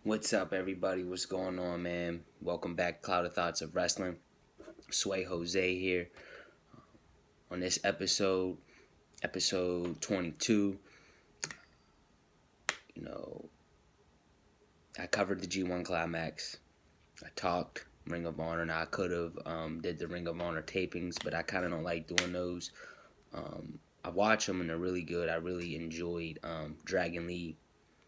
What's up, everybody? What's going on, man? Welcome back, Cloud of Thoughts of Wrestling. Sway Jose here on this episode 22. You know, I covered the G1 Climax. I talked Ring of Honor. Now I could have did the Ring of Honor tapings, but I kind of don't like doing those. I watch them and they're really good. I really enjoyed Dragon Lee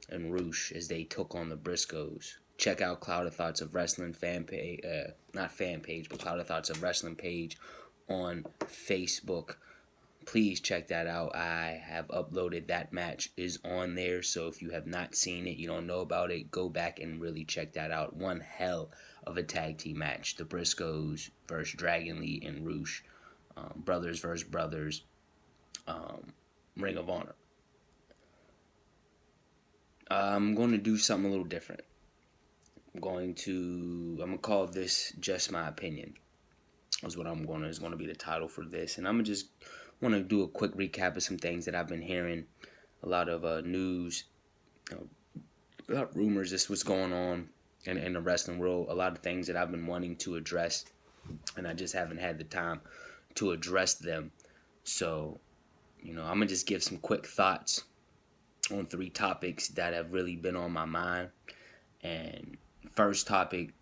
and Roosh as they took on the Briscoes. Check out Cloud of Thoughts of Wrestling fan page, not fan page, but Cloud of Thoughts of Wrestling page on Facebook. Please check that out. I have uploaded that match is on there, so if you have not seen it, you don't know about it, go back and really check that out. One hell of a tag team match. The Briscoes versus Dragon Lee and Roosh. Brothers versus brothers. Ring of Honor. I'm going to do something a little different. I'm going to call this Just My Opinion. Is going to be the title for this. And I'm going to just want to do a quick recap of some things that I've been hearing. A lot of news, a lot of rumors, just what's going on in the wrestling world. A lot of things that I've been wanting to address, and I just haven't had the time to address them. So, I'm going to just give some quick thoughts on 3 topics that have really been on my mind. And first topic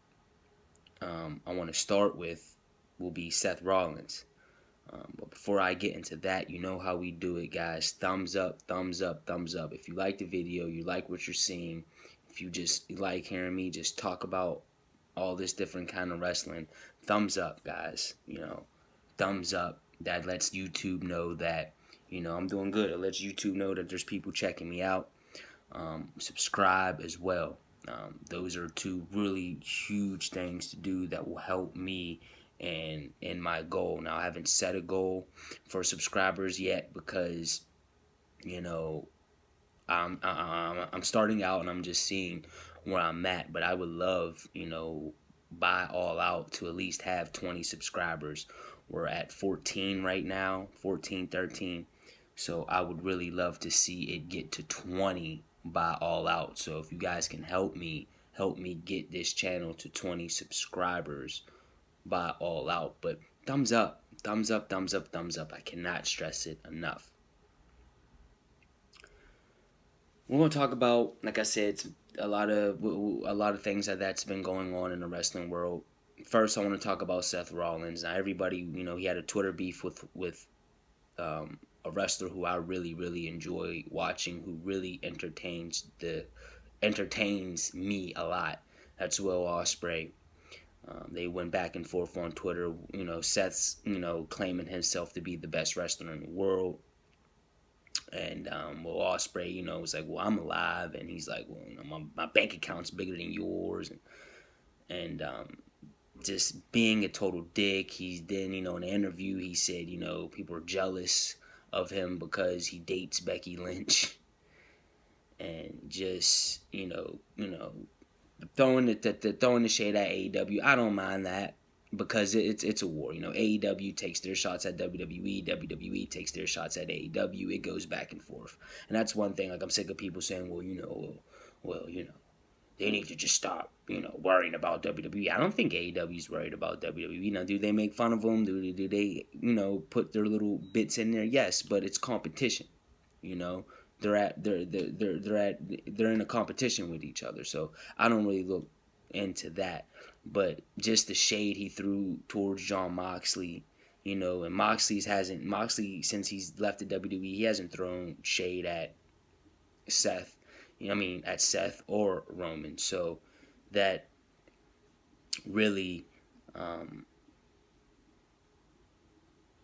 I want to start with will be Seth Rollins. But before I get into that, you know how we do it, guys. Thumbs up, thumbs up, thumbs up. If you like the video, you like what you're seeing, if you just like hearing me just talk about all this different kind of wrestling, thumbs up, guys. Thumbs up. That lets YouTube know that, I'm doing good. It lets YouTube know that there's people checking me out. Subscribe as well. Those are 2 really huge things to do that will help me and in my goal. Now, I haven't set a goal for subscribers yet because, I'm starting out and I'm just seeing where I'm at. But I would love, by all out to at least have 20 subscribers. We're at 14 right now, 14, 13. So I would really love to see it get to 20 by all out. So if you guys can help me get this channel to 20 subscribers by all out. But thumbs up, thumbs up, thumbs up, thumbs up. I cannot stress it enough. We're going to talk about, like I said, it's a lot of things that's been going on in the wrestling world. First, I want to talk about Seth Rollins. Now, everybody, he had a Twitter beef with a wrestler who I really, really enjoy watching, who really entertains me a lot. That's Will Ospreay. They went back and forth on Twitter. Seth's, claiming himself to be the best wrestler in the world. And Will Ospreay, was like, well, I'm alive. And he's like, well, my bank account's bigger than yours. And just being a total dick. He's then, in an interview, he said, people are jealous of him because he dates Becky Lynch. And just, throwing the shade at AEW. I don't mind that because it's a war. AEW takes their shots at WWE. WWE takes their shots at AEW. It goes back and forth. And that's one thing. Like, I'm sick of people saying, well, they need to just stop, worrying about WWE. I don't think AEW's worried about WWE. Now, do they make fun of them? Do they, put their little bits in there? Yes, but it's competition. They're in a competition with each other. So I don't really look into that. But just the shade he threw towards Jon Moxley, and Moxley, since he's left the WWE, he hasn't thrown shade at Seth. At Seth or Roman. So that really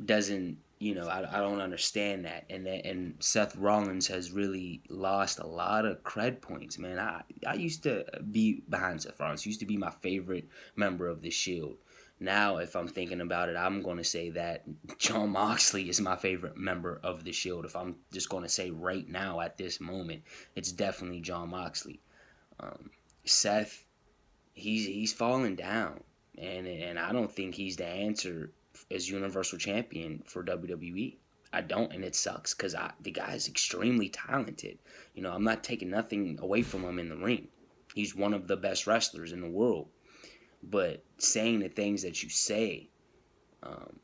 doesn't, I don't understand that. And Seth Rollins has really lost a lot of cred points, man. I used to be behind Seth Rollins. He used to be my favorite member of the Shield. Now, if I'm thinking about it, I'm going to say that Jon Moxley is my favorite member of the Shield. If I'm just going to say right now at this moment, it's definitely Jon Moxley. Seth, he's falling down, and I don't think he's the answer as Universal Champion for WWE. I don't, and it sucks because the guy is extremely talented. I'm not taking nothing away from him in the ring. He's one of the best wrestlers in the world. But saying the things that you say,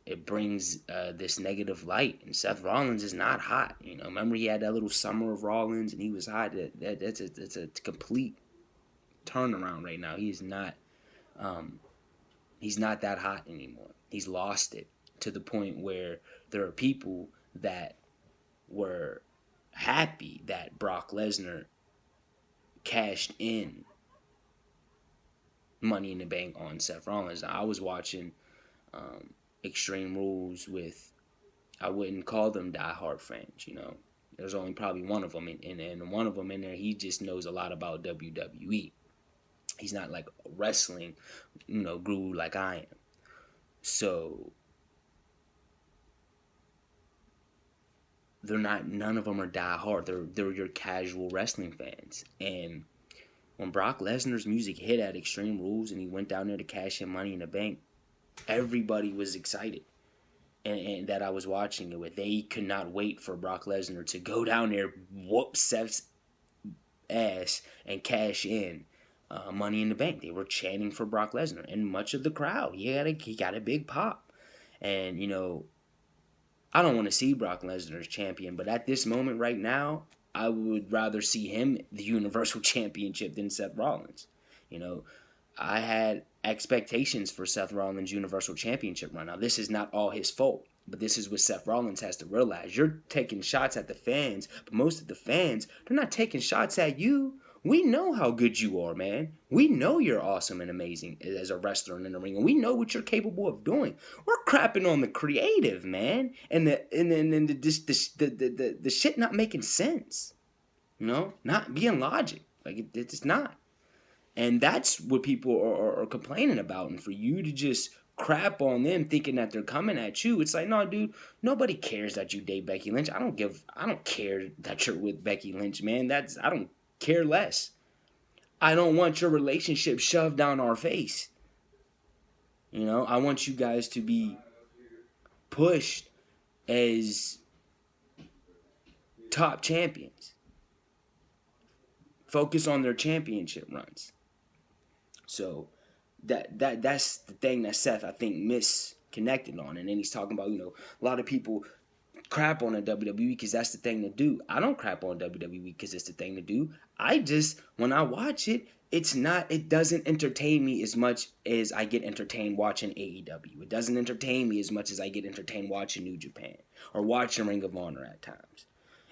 it brings this negative light. And Seth Rollins is not hot. You know, remember he had that little summer of Rollins, and he was hot. That's a complete turnaround right now. He's not that hot anymore. He's lost it to the point where there are people that were happy that Brock Lesnar cashed in Money in the Bank on Seth Rollins. Now, I was watching Extreme Rules with, I wouldn't call them diehard fans, you know. There's only probably one of them, and one of them in there, he just knows a lot about WWE. He's not like a wrestling, you know, guru like I am. So none of them are diehard. They're your casual wrestling fans. And when Brock Lesnar's music hit at Extreme Rules and he went down there to cash in Money in the Bank, everybody was excited. And that I was watching it with. They could not wait for Brock Lesnar to go down there, whoop Seth's ass, and cash in Money in the Bank. They were chanting for Brock Lesnar, and much of the crowd, he got a big pop. And you know, I don't want to see Brock Lesnar as champion, but at this moment right now, I would rather see him the Universal Championship than Seth Rollins. You know, I had expectations for Seth Rollins' Universal Championship run. Now, this is not all his fault, but this is what Seth Rollins has to realize. You're taking shots at the fans, but most of the fans, they're not taking shots at you. We know how good you are, man. We know you're awesome and amazing as a wrestler in the ring, and we know what you're capable of doing. We're crapping on the creative, man, and the shit not making sense. You know, not being logic. Like it's not. And that's what people are complaining about. And for you to just crap on them thinking that they're coming at you, it's like, no, dude, nobody cares that you date Becky Lynch. I don't care that you're with Becky Lynch, man. I don't care less. I don't want your relationship shoved down our face. You know, I want you guys to be pushed as top champions. Focus on their championship runs. So that's the thing that Seth, I think, misconnected on. And then he's talking about, you know, a lot of people crap on the WWE because that's the thing to do. I don't crap on WWE because it's the thing to do. When I watch it, it doesn't entertain me as much as I get entertained watching AEW. It doesn't entertain me as much as I get entertained watching New Japan or watching Ring of Honor at times.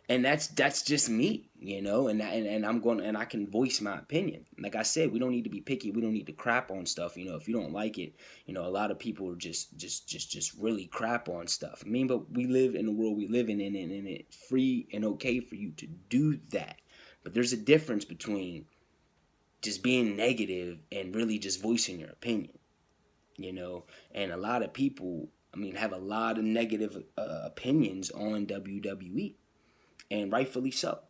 And that's just me, you know, and I can voice my opinion. Like I said, we don't need to be picky. We don't need to crap on stuff. You know, if you don't like it, you know, a lot of people are just really crap on stuff. I mean, but we live in the world we live in, and it's free and okay for you to do that. But there's a difference between just being negative and really just voicing your opinion, you know. And a lot of people, I mean, have a lot of negative opinions on WWE. And rightfully so.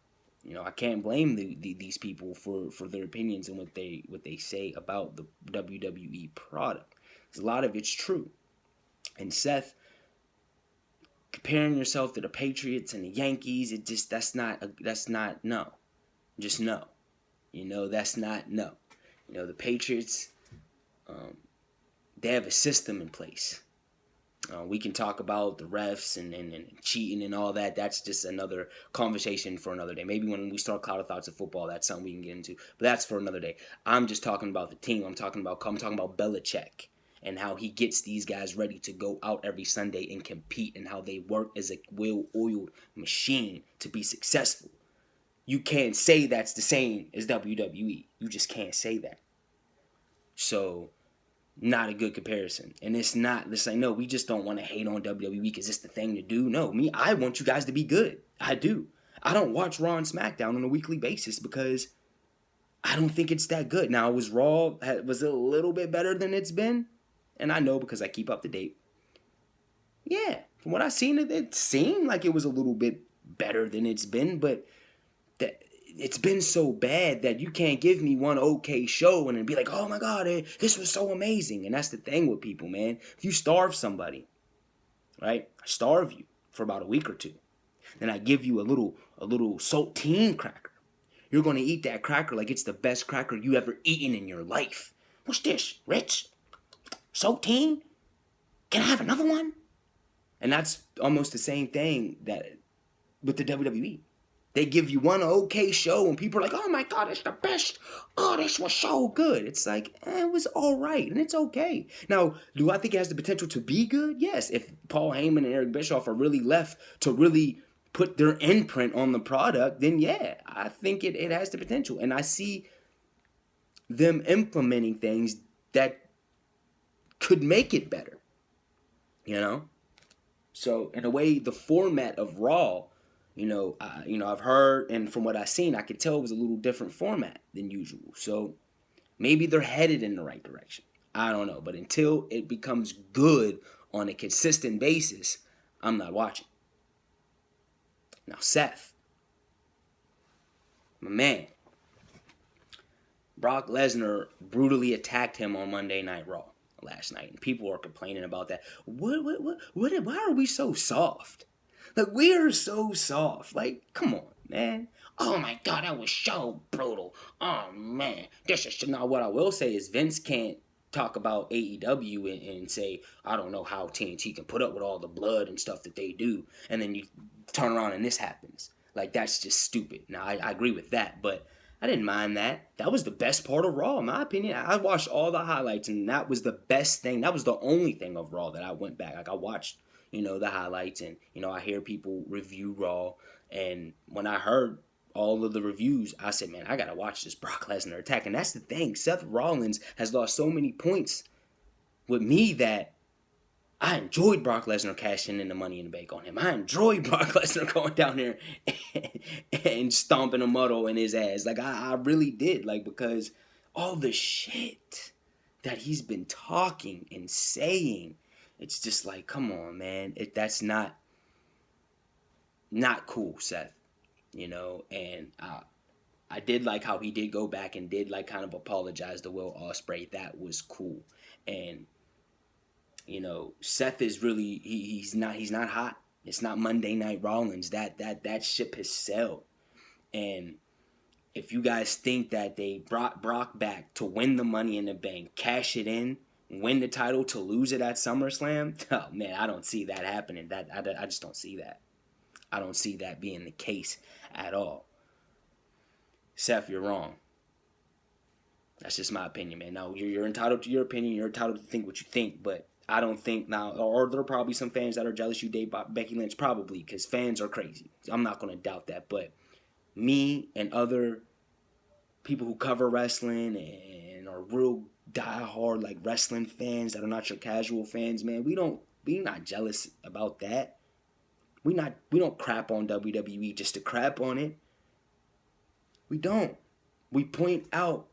You know, I can't blame these people for their opinions and what they say about the WWE product. Because a lot of it's true. And Seth, comparing yourself to the Patriots and the Yankees, that's not no. Just no. You know, that's not no. You know, the Patriots, they have a system in place. We can talk about the refs and cheating and all that. That's just another conversation for another day. Maybe when we start Cloud of Thoughts of Football, that's something we can get into. But that's for another day. I'm just talking about the team. I'm talking about Belichick and how he gets these guys ready to go out every Sunday and compete and how they work as a well-oiled machine to be successful. You can't say that's the same as WWE. You just can't say that. So, not a good comparison. And it's not, no, we just don't want to hate on WWE because it's the thing to do. No, I want you guys to be good. I do. I don't watch Raw and SmackDown on a weekly basis because I don't think it's that good. Now, was Raw, was it a little bit better than it's been? And I know because I keep up to date. Yeah, from what I've seen, it seemed like it was a little bit better than it's been, but it's been so bad that you can't give me one okay show and then be like, oh my God, this was so amazing. And that's the thing with people, man. If you starve somebody, right? I starve you for about a week or two. Then I give you a little saltine cracker. You're going to eat that cracker like it's the best cracker you ever eaten in your life. What's this, Ritz? Saltine? Can I have another one? And that's almost the same thing that with the WWE. They give you one okay show and people are like, oh my God, it's the best. Oh, this was so good. It's like, it was all right and it's okay. Now, do I think it has the potential to be good? Yes. If Paul Heyman and Eric Bischoff are really left to really put their imprint on the product, then yeah, I think it has the potential. And I see them implementing things that could make it better, you know? So in a way, the format of Raw, I've heard, and from what I've seen, I could tell it was a little different format than usual. So maybe they're headed in the right direction. I don't know. But until it becomes good on a consistent basis, I'm not watching. Now, Seth, my man, Brock Lesnar brutally attacked him on Monday Night Raw last night. And people are complaining about that. Why are we so soft? Like, we are so soft. Like, come on, man. Oh my God, that was so brutal. Oh man, this is now. What I will say is Vince can't talk about AEW and say, I don't know how TNT can put up with all the blood and stuff that they do, and then you turn around and this happens. Like, that's just stupid. Now I agree with that, but I didn't mind that. That was the best part of Raw, in my opinion. I watched all the highlights, and that was the best thing. That was the only thing of Raw that I went back. Like, I watched, the highlights, and, I hear people review Raw, and when I heard all of the reviews, I said, man, I got to watch this Brock Lesnar attack. And that's the thing. Seth Rollins has lost so many points with me that I enjoyed Brock Lesnar cashing in the Money in the Bank on him. I enjoyed Brock Lesnar going down there and stomping a muddle in his ass. Like, I really did. Like, because all the shit that he's been talking and saying, it's just like, come on, man. That's not cool, Seth. And I did like how he did go back and did like kind of apologize to Will Ospreay. That was cool. And Seth is really he's not hot. It's not Monday Night Rollins. That ship has sailed. And if you guys think that they brought Brock back to win the Money in the Bank, cash it in, win the title to lose it at SummerSlam, oh man, I don't see that happening. I just don't see that. I don't see that being the case at all. Seth, you're wrong. That's just my opinion, man. Now, you're entitled to your opinion. You're entitled to think what you think, but I don't think now, or there are probably some fans that are jealous you date Becky Lynch, probably, because fans are crazy. I'm not going to doubt that, but me and other people who cover wrestling and are real diehard like wrestling fans that are not your casual fans, man, we're not jealous about that. We don't crap on WWE just to crap on it. We don't. We point out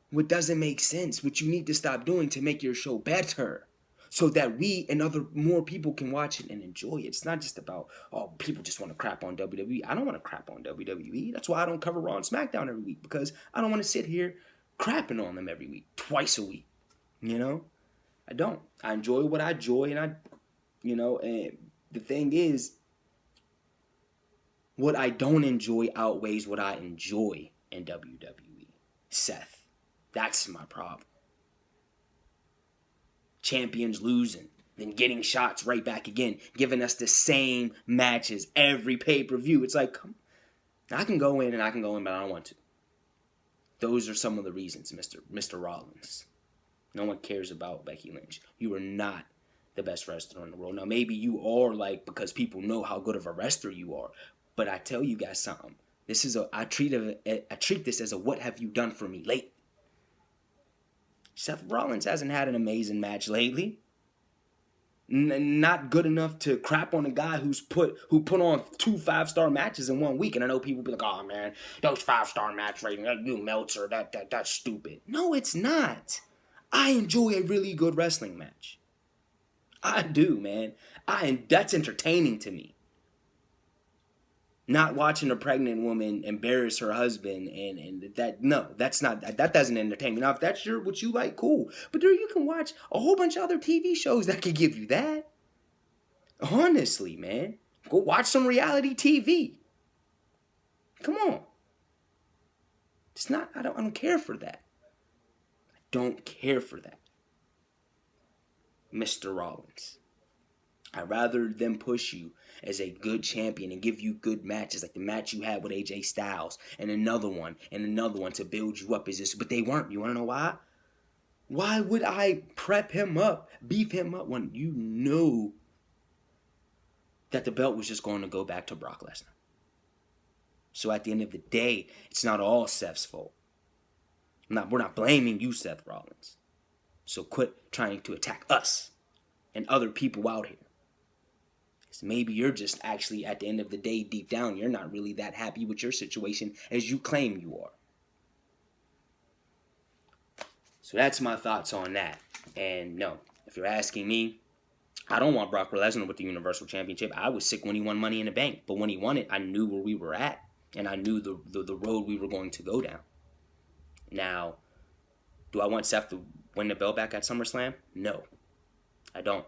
what doesn't make sense, what you need to stop doing to make your show better, so that we and more people can watch it and enjoy it. It's not just about, people just want to crap on WWE. I don't want to crap on WWE. That's why I don't cover Raw and SmackDown every week, because I don't want to sit here crapping on them every week, twice a week. I don't. I enjoy what I enjoy, and and the thing is, what I don't enjoy outweighs what I enjoy in WWE. Seth. That's my problem. Champions losing, then getting shots right back again, giving us the same matches every pay-per-view. It's like, I can go in, but I don't want to. Those are some of the reasons, Mr. Rollins. No one cares about Becky Lynch. You are not the best wrestler in the world. Now, maybe you are, because people know how good of a wrestler you are. But I tell you guys something. I treat this as a what have you done for me lately. Seth Rollins hasn't had an amazing match lately. Not good enough to crap on a guy who put on 2 5-star matches in 1 week. And I know people be like, oh man, those 5-star match ratings, you Meltzer, that's stupid. No, it's not. I enjoy a really good wrestling match. I do, man. That's entertaining to me. Not watching a pregnant woman embarrass her husband that doesn't entertain me. Now, if that's what you like, cool. But there you can watch a whole bunch of other TV shows that could give you that. Honestly, man. Go watch some reality TV. Come on. It's not. I don't care for that. I don't care for that, Mr. Rollins. I'd rather them push you as a good champion and give you good matches, like the match you had with AJ Styles, and another one to build you up as this. But they weren't. You want to know why? Why would I prep him up, beef him up, when you knew that the belt was just going to go back to Brock Lesnar? So at the end of the day, it's not all Seth's fault. We're not blaming you, Seth Rollins. So quit trying to attack us and other people out here. Because maybe you're just actually, at the end of the day, deep down, you're not really that happy with your situation as you claim you are. So that's my thoughts on that. And no, if you're asking me, I don't want Brock Lesnar with the Universal Championship. I was sick when he won Money in the Bank. But when he won it, I knew where we were at. And I knew the road we were going to go down. Now, do I want Seth to win the belt back at SummerSlam? No, I don't.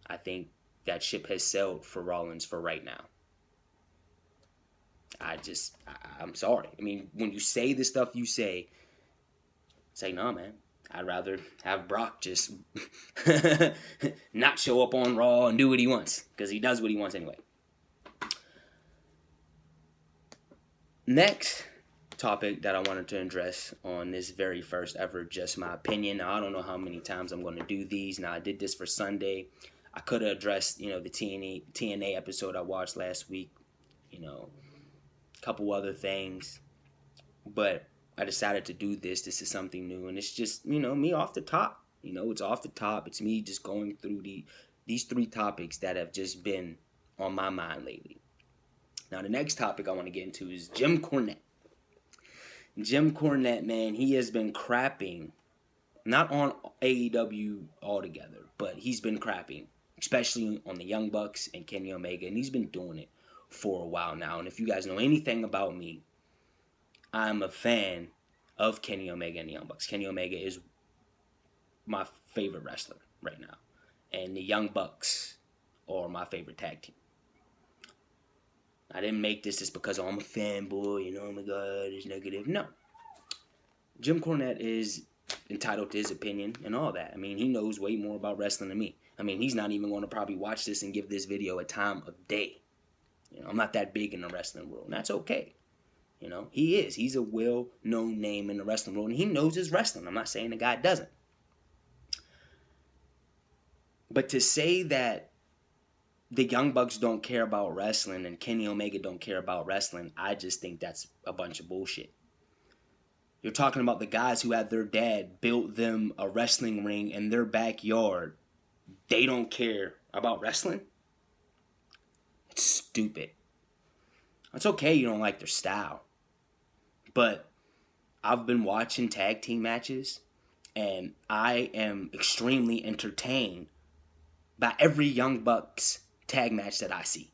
I think that ship has sailed for Rollins for right now. I'm sorry. I mean, when you say the stuff you say, it's like, no, man. I'd rather have Brock just not show up on Raw and do what he wants. Because he does what he wants anyway. Next topic that I wanted to address on this very first ever Just My Opinion. Now, I don't know how many times I'm going to do these. Now, I did this for Sunday. I could have addressed, the TNA episode I watched last week. A couple other things. But I decided to do this. This is something new. And it's just, me off the top. It's off the top. It's me just going through these three topics that have just been on my mind lately. Now, the next topic I want to get into is Jim Cornette. Jim Cornette, man, he has been crapping, not on AEW altogether, but he's been crapping, especially on the Young Bucks and Kenny Omega, and he's been doing it for a while now. And if you guys know anything about me, I'm a fan of Kenny Omega and the Young Bucks. Kenny Omega is my favorite wrestler right now, and the Young Bucks are my favorite tag team. I didn't make this just because I'm a fanboy, oh my God, it's negative. No. Jim Cornette is entitled to his opinion and all that. I mean, he knows way more about wrestling than me. I mean, he's not even going to probably watch this and give this video a time of day. I'm not that big in the wrestling world, and that's okay. He is. He's a well-known name in the wrestling world, and he knows his wrestling. I'm not saying the guy doesn't. But to say that the Young Bucks don't care about wrestling and Kenny Omega don't care about wrestling, I just think that's a bunch of bullshit. You're talking about the guys who had their dad build them a wrestling ring in their backyard. They don't care about wrestling? It's stupid. It's okay you don't like their style. But I've been watching tag team matches, and I am extremely entertained by every Young Bucks tag match that I see.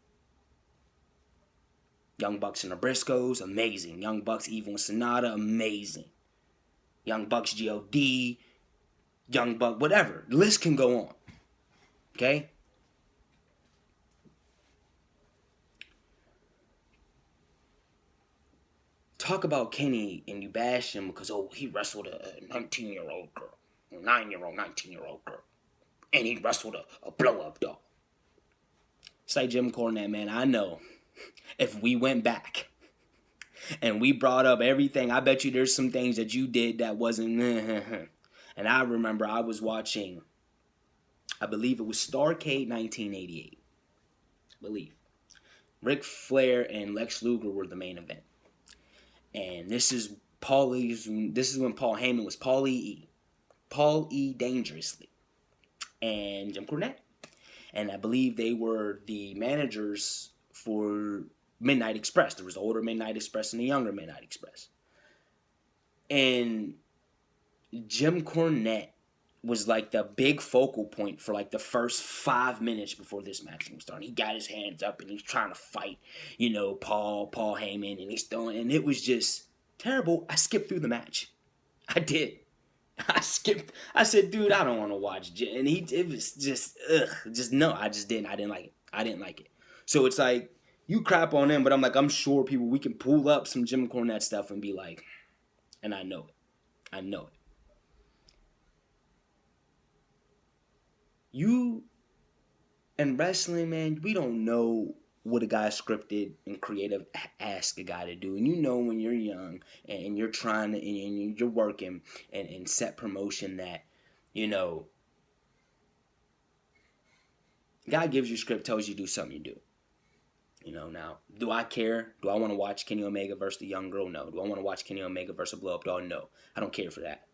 Young Bucks and the Briscoes, amazing. Young Bucks, Evil and Sonata, amazing. Young Bucks, G.O.D., Young Buck, whatever. The list can go on. Okay? Talk about Kenny and you bash him because, he wrestled a 19-year-old girl. A 9-year-old, 19-year-old girl. And he wrestled a blow-up doll. It's like Jim Cornette, man. I know if we went back and we brought up everything, I bet you there's some things that you did that wasn't. And I remember I was watching, I believe it was Starrcade 1988. I believe. Ric Flair and Lex Luger were the main event. And this is when Paul Heyman was Paul E. Paul E. Dangerously. And Jim Cornette. And I believe they were the managers for Midnight Express. There was the older Midnight Express and the younger Midnight Express. And Jim Cornette was like the big focal point for like the first 5 minutes before this match was starting. He got his hands up and he's trying to fight, Paul Heyman, and he's throwing, and it was just terrible. I skipped through the match. I did. I skipped. I said, dude, I don't want to watch. And it was just, no, I just didn't. I didn't like it. So it's like, You crap on him, but I'm like, I'm sure we can pull up some Jim Cornette stuff and be like, and I know it. I know it. You and wrestling, man, we don't know what a guy scripted and creative ask a guy to do. And you know when you're young and you're trying to, and you're working and set promotion that, you know, guy gives you script, tells you to do something, you do. You know, now, do I care? Do I want to watch Kenny Omega versus the young girl? No. Do I want to watch Kenny Omega versus a blow-up doll? No. I don't care for that.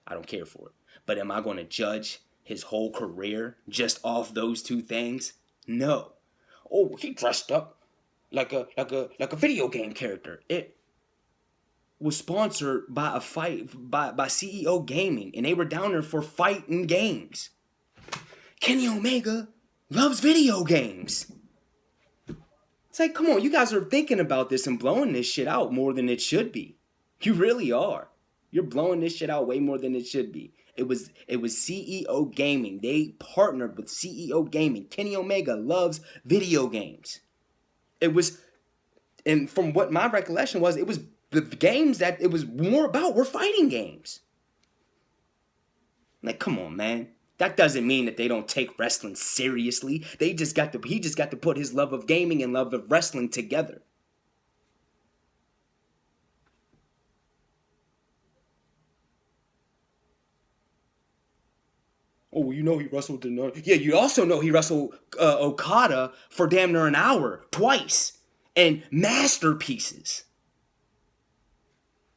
I don't care for it. But am I going to judge his whole career just off those two things? No. Oh, he dressed up like a video game character. It was sponsored by a fight by CEO Gaming, and they were down there for fighting games. Kenny Omega loves video games. It's like, come on, you guys are thinking about this and blowing this shit out more than it should be. You really are. You're blowing this shit out way more than it should be. It was CEO Gaming. They partnered with CEO Gaming. Kenny Omega loves video games. It was, and from what my recollection was, it was the games that it was more about were fighting games. Like, come on, man. That doesn't mean that they don't take wrestling seriously. He just got to put his love of gaming and love of wrestling together. Oh, you know he wrestled yeah, you also know he wrestled Okada for damn near an hour, twice, and masterpieces.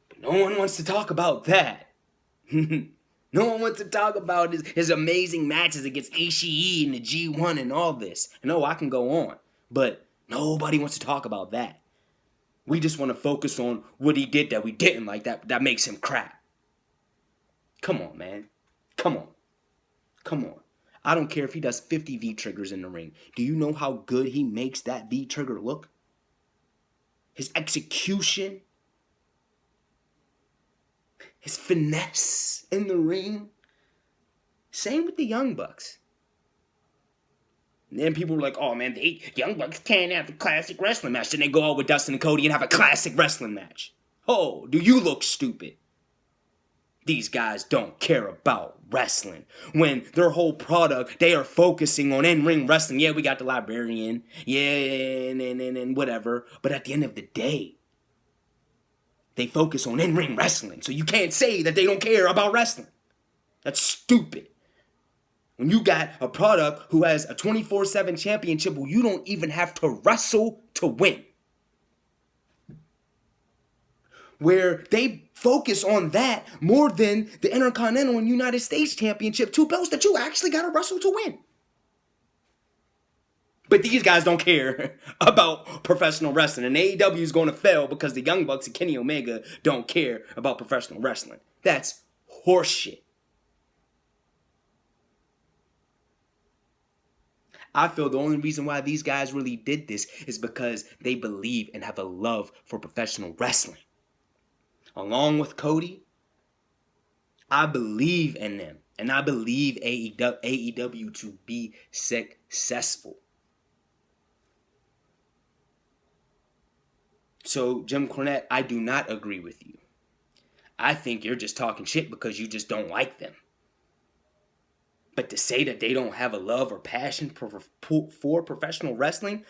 But no one wants to talk about that. No one wants to talk about his amazing matches against Ishii and the G1 and all this. And oh, I can go on. But nobody wants to talk about that. We just want to focus on what he did that we didn't like, that makes him crap. Come on, man. Come on. Come on. I don't care if he does 50 V-triggers in the ring. Do you know how good he makes that V-trigger look? His execution, his finesse in the ring. Same with the Young Bucks. And then people were like, oh man, the Young Bucks can't have a classic wrestling match. Then they go out with Dustin and Cody and have a classic wrestling match. Oh, do you look stupid? These guys don't care about wrestling. When their whole product, they are focusing on in-ring wrestling. Yeah, we got the Librarian. Yeah, and whatever. But at the end of the day, they focus on in-ring wrestling. So you can't say that they don't care about wrestling. That's stupid. When you got a product who has a 24/7 championship where you don't even have to wrestle to win. Where they focus on that more than the Intercontinental and United States Championship, two belts that you actually got to wrestle to win. But these guys don't care about professional wrestling. And AEW is going to fail because the Young Bucks and Kenny Omega don't care about professional wrestling. That's horseshit. I feel the only reason why these guys really did this is because they believe and have a love for professional wrestling. Along with Cody, I believe in them. And I believe AEW to be successful. So, Jim Cornette, I do not agree with you. I think you're just talking shit because you just don't like them. But to say that they don't have a love or passion for professional wrestling,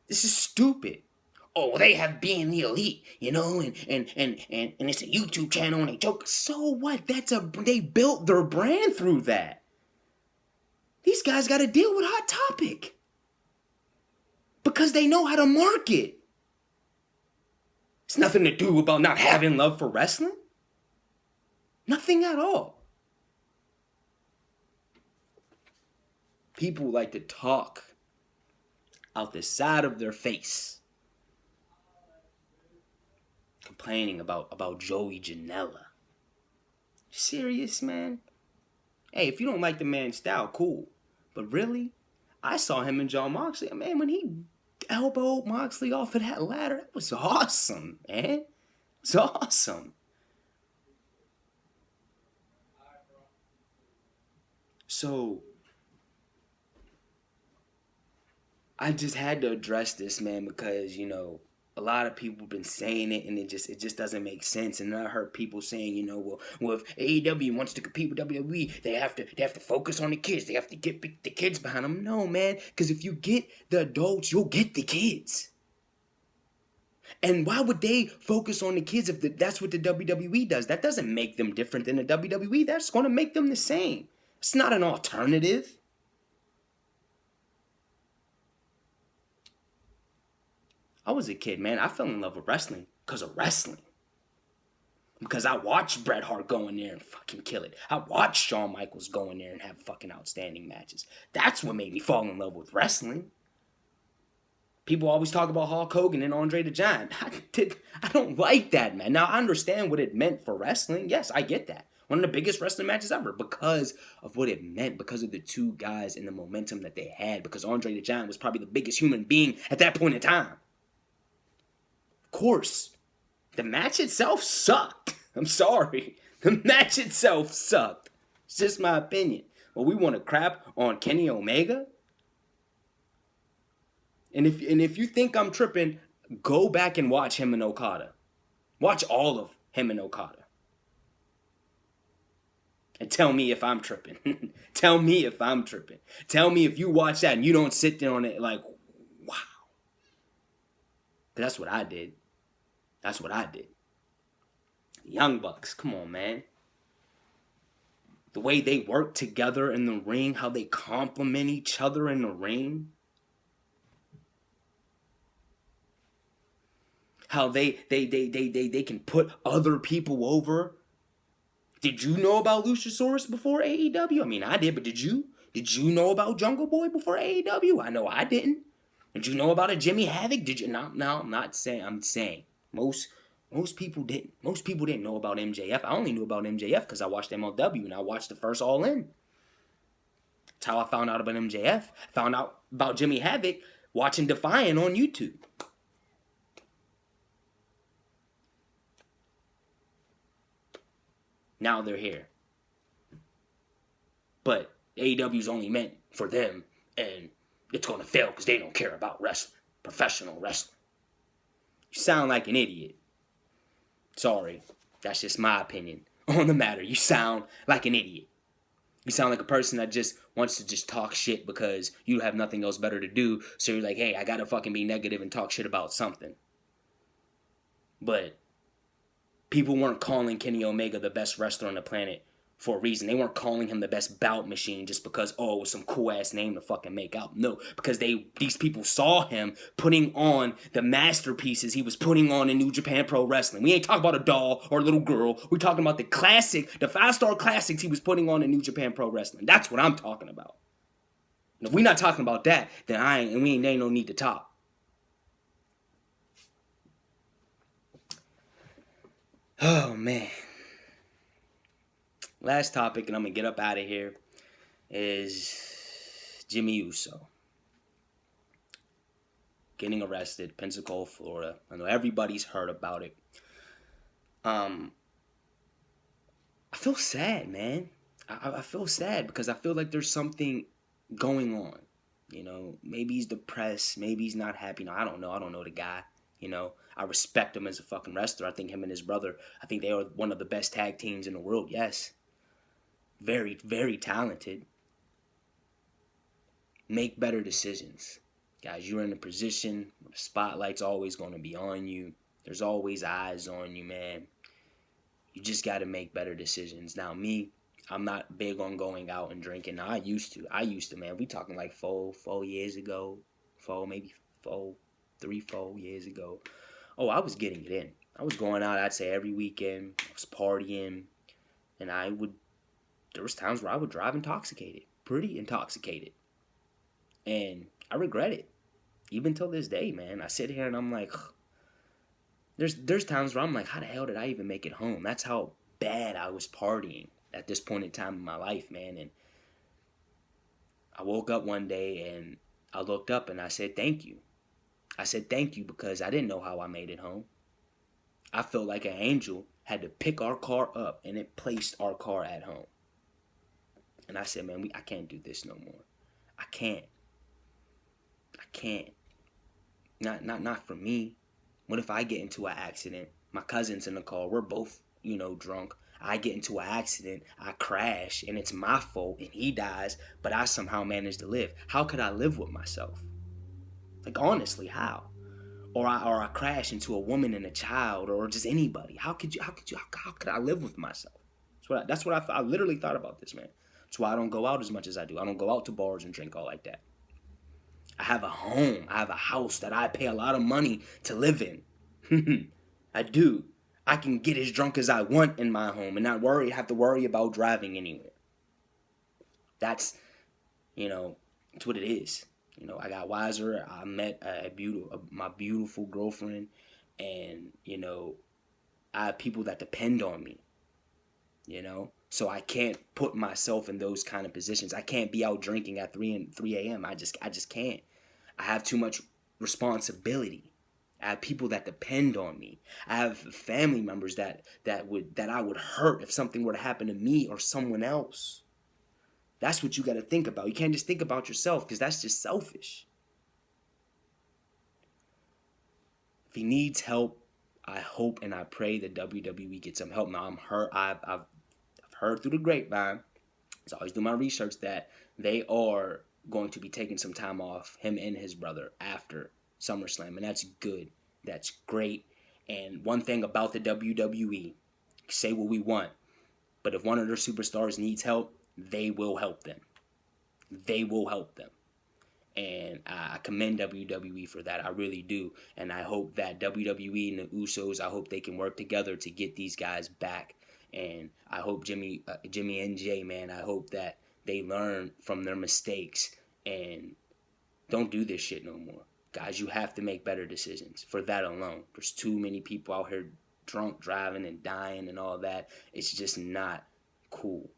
this is stupid. Oh, they have Being the Elite, you know, and it's a YouTube channel and they joke. So what? They built their brand through that. These guys got to deal with Hot Topic because they know how to market. It's nothing to do about not having love for wrestling. Nothing at all. People like to talk out the side of their face, complaining about Joey Janela. Serious, man? Hey, if you don't like the man's style, cool. But really, I saw him and John Moxley. Man, when he elbowed Moxley off of that ladder, that was awesome, man. It was awesome. So, I just had to address this, man, because a lot of people have been saying it, and it just doesn't make sense. And I heard people saying, well, if AEW wants to compete with WWE, they have to focus on the kids. They have to get the kids behind them. No, man, because if you get the adults, you'll get the kids. And why would they focus on the kids if that's what the WWE does? That doesn't make them different than the WWE. That's going to make them the same. It's not an alternative. I was a kid, man. I fell in love with wrestling because of wrestling. Because I watched Bret Hart go in there and fucking kill it. I watched Shawn Michaels go in there and have fucking outstanding matches. That's what made me fall in love with wrestling. People always talk about Hulk Hogan and Andre the Giant. I don't like that, man. Now, I understand what it meant for wrestling. Yes, I get that. One of the biggest wrestling matches ever because of what it meant, because of the two guys and the momentum that they had, because Andre the Giant was probably the biggest human being at that point in time. Of course. The match itself sucked. I'm sorry. The match itself sucked. It's just my opinion. Well, we want to crap on Kenny Omega? And if you think I'm tripping, go back and watch him and Okada. Watch all of him and Okada. And tell me if I'm tripping. Tell me if I'm tripping. Tell me if you watch that and you don't sit there on it like, wow. That's what I did. That's what I did. The Young Bucks, come on, man. The way they work together in the ring, how they complement each other in the ring. How they can put other people over. Did you know about Luchasaurus before AEW? I mean, I did, but did you? Did you know about Jungle Boy before AEW? I know I didn't. Did you know about a Jimmy Havoc? Did you? No, I'm not saying. I'm saying most people didn't. Most people didn't know about MJF. I only knew about MJF because I watched MLW and I watched the first All In. That's how I found out about MJF. Found out about Jimmy Havoc watching Defiant on YouTube. Now they're here. But AEW's only meant for them, and it's going to fail because they don't care about wrestling. Professional wrestling. You sound like an idiot. Sorry. That's just my opinion on the matter. You sound like an idiot. You sound like a person that just wants to just talk shit because you have nothing else better to do. So you're like, hey, I got to fucking be negative and talk shit about something. But people weren't calling Kenny Omega the best wrestler on the planet for a reason. They weren't calling him the best bout machine just because, it was some cool-ass name to fucking make out. No, because these people saw him putting on the masterpieces he was putting on in New Japan Pro Wrestling. We ain't talking about a doll or a little girl. We're talking about the 5-star classics he was putting on in New Japan Pro Wrestling. That's what I'm talking about. And if we're not talking about that, then ain't no need to talk. Oh, man. Last topic, and I'm going to get up out of here, is Jimmy Uso. Getting arrested, Pensacola, Florida. I know everybody's heard about it. I feel sad, man. I feel sad because I feel like there's something going on. Maybe he's depressed. Maybe he's not happy. No, I don't know. I don't know the guy. I respect him as a fucking wrestler. I think him and his brother, I think they are one of the best tag teams in the world, yes. Very, very talented. Make better decisions. Guys, you're in a position where the spotlight's always going to be on you. There's always eyes on you, man. You just got to make better decisions. Now, me, I'm not big on going out and drinking. Now, I used to, man. We talking like 4 years ago. 3, 4 years ago. Oh, I was getting it in. I was going out, I'd say, every weekend. I was partying. And there was times where I would drive intoxicated. Pretty intoxicated. And I regret it. Even till this day, man. I sit here and I'm like, there's times where I'm like, how the hell did I even make it home? That's how bad I was partying at this point in time in my life, man. And I woke up one day and I looked up and I said, thank you. I said thank you because I didn't know how I made it home. I felt like an angel had to pick our car up and it placed our car at home. And I said, man, I can't do this no more. I can't. can't. Not for me. What if I get into an accident? My cousin's in the car. We're both, drunk. I get into an accident. I crash, and it's my fault, and he dies, but I somehow manage to live. How could I live with myself? Like, honestly, how? Or I crash into a woman and a child, or just anybody. How could I live with myself? That's what I literally thought about this, man. That's why I don't go out as much as I do. I don't go out to bars and drink all like that. I have a home. I have a house that I pay a lot of money to live in. I do. I can get as drunk as I want in my home and not have to worry about driving anywhere. That's, it's what it is. I got wiser. I met my beautiful girlfriend, and, I have people that depend on me, So I can't put myself in those kind of positions. I can't be out drinking at 3 a.m. I just can't. I have too much responsibility. I have people that depend on me. I have family members that I would hurt if something were to happen to me or someone else. That's what you got to think about. You can't just think about yourself, because that's just selfish. If he needs help, I hope and I pray that WWE gets some help. Now I'm hurt. I've heard through the grapevine, so I always do my research, that they are going to be taking some time off, him and his brother, after SummerSlam, and that's good. That's great. And one thing about the WWE, say what we want, but if one of their superstars needs help, they will help them. They will help them. And I commend WWE for that. I really do. And I hope that WWE and the Usos, I hope they can work together to get these guys back. And I hope Jimmy and Jay, man, I hope that they learn from their mistakes and don't do this shit no more. Guys, you have to make better decisions for that alone. There's too many people out here drunk, driving, and dying and all that. It's just not cool.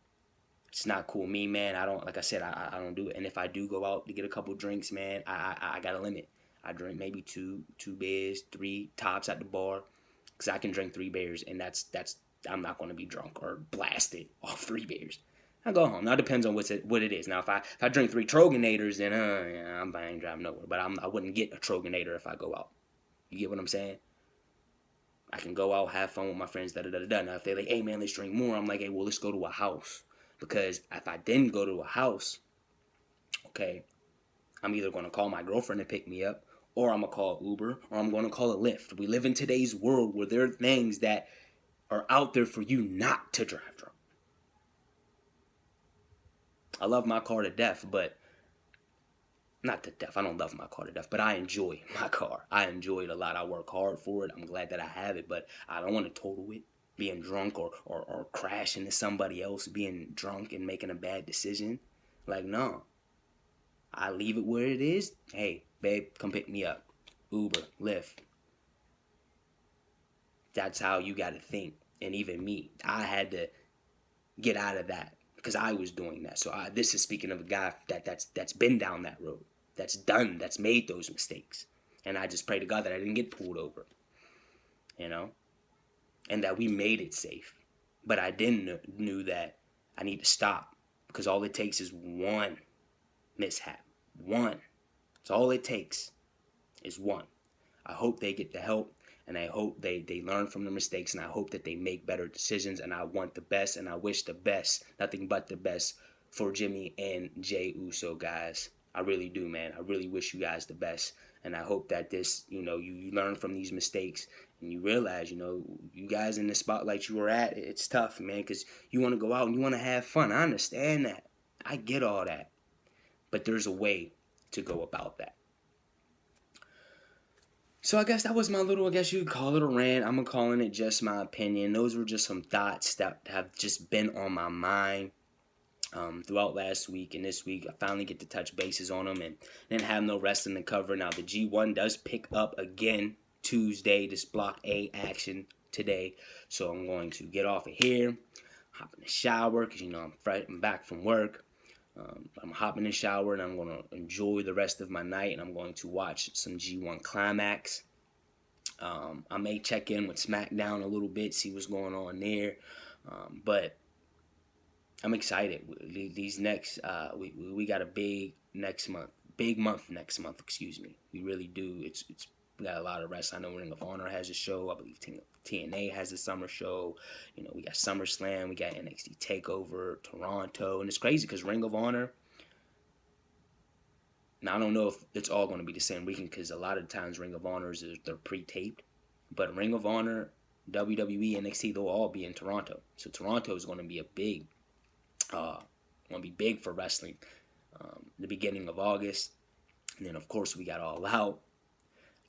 It's not cool. Me, man, I don't, like I said, I don't do it. And if I do go out to get a couple drinks, man, I got a limit. I drink maybe two beers, 3 tops at the bar, because I can drink 3 beers, and that's I'm not going to be drunk or blasted off 3 beers. I go home. Now it depends on what it is. Now if I drink 3 Trogonators, then I ain't driving nowhere. But I wouldn't get a Trogonator if I go out. You get what I'm saying? I can go out, have fun with my friends, Now if they're like, hey man, let's drink more, I'm like, hey, well, let's go to a house. Because if I didn't go to a house, okay, I'm either going to call my girlfriend to pick me up, or I'm going to call Uber, or I'm going to call a Lyft. We live in today's world where there are things that are out there for you not to drive drunk. I love my car to death, but not to death. I don't love my car to death, but I enjoy my car. I enjoy it a lot. I work hard for it. I'm glad that I have it, but I don't want to total it. Being drunk or crashing into somebody else, being drunk and making a bad decision. Like, no. I leave it where it is. Hey, babe, come pick me up. Uber, Lyft. That's how you got to think. And even me, I had to get out of that because I was doing that. So this is speaking of a guy that's been down that road, that's made those mistakes. And I just pray to God that I didn't get pulled over, and that we made it safe. But I didn't knew that I need to stop, because all it takes is one mishap. One. That's all it takes is one. I hope they get the help, and I hope they learn from their mistakes, and I hope that they make better decisions, and I want the best, and I wish the best, nothing but the best for Jimmy and Jay Uso, guys. I really do, man. I really wish you guys the best, and I hope that this, you learn from these mistakes, and you realize, you guys in the spotlight you were at, it's tough, man, because you want to go out and you want to have fun. I understand that. I get all that. But there's a way to go about that. So I guess that was my little, I guess you could call it a rant. I'm calling it just my opinion. Those were just some thoughts that have just been on my mind throughout last week and this week. I finally get to touch bases on them and didn't have no rest in the cover. Now the G1 does pick up again Tuesday, this Block A action today. So I'm going to get off of here, hop in the shower, because, I'm back from work. I'm hopping in the shower, and I'm going to enjoy the rest of my night, and I'm going to watch some G1 Climax. I may check in with SmackDown a little bit, see what's going on there. But I'm excited. These next, we got a big next month. big month next month. Excuse me. We really do. We got a lot of wrestling. I know Ring of Honor has a show. I believe TNA has a summer show. You know, we got SummerSlam. We got NXT Takeover, Toronto, and it's crazy because Ring of Honor. Now I don't know if it's all going to be the same weekend because a lot of times Ring of Honors they're pre-taped, but Ring of Honor, WWE, NXT, they'll all be in Toronto. So Toronto is going to be for wrestling. The beginning of August, and then of course we got All Out.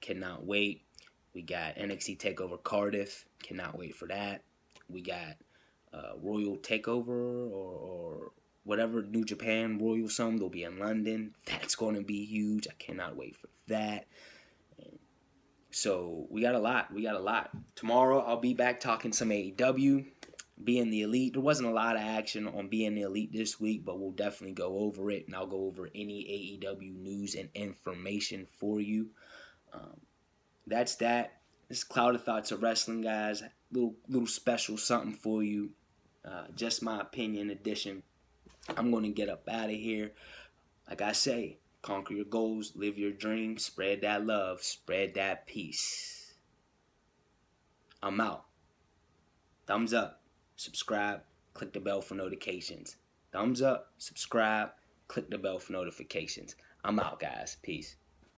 Cannot wait. We got NXT Takeover Cardiff. Cannot wait for that. We got Royal Takeover or whatever, New Japan Royal something. They'll be in London. That's going to be huge. I cannot wait for that. So we got a lot. Tomorrow I'll be back talking some AEW. Being the Elite. There wasn't a lot of action on Being the Elite this week, but we'll definitely go over it, and I'll go over any AEW news and information for you. That's that. This is Clouded Thoughts of Wrestling, guys. Little special something for you. Just my opinion edition. I'm going to get up out of here. Like I say, conquer your goals, live your dreams, spread that love, spread that peace. I'm out. Thumbs up, subscribe, click the bell for notifications. Thumbs up, subscribe, click the bell for notifications. I'm out, guys. Peace.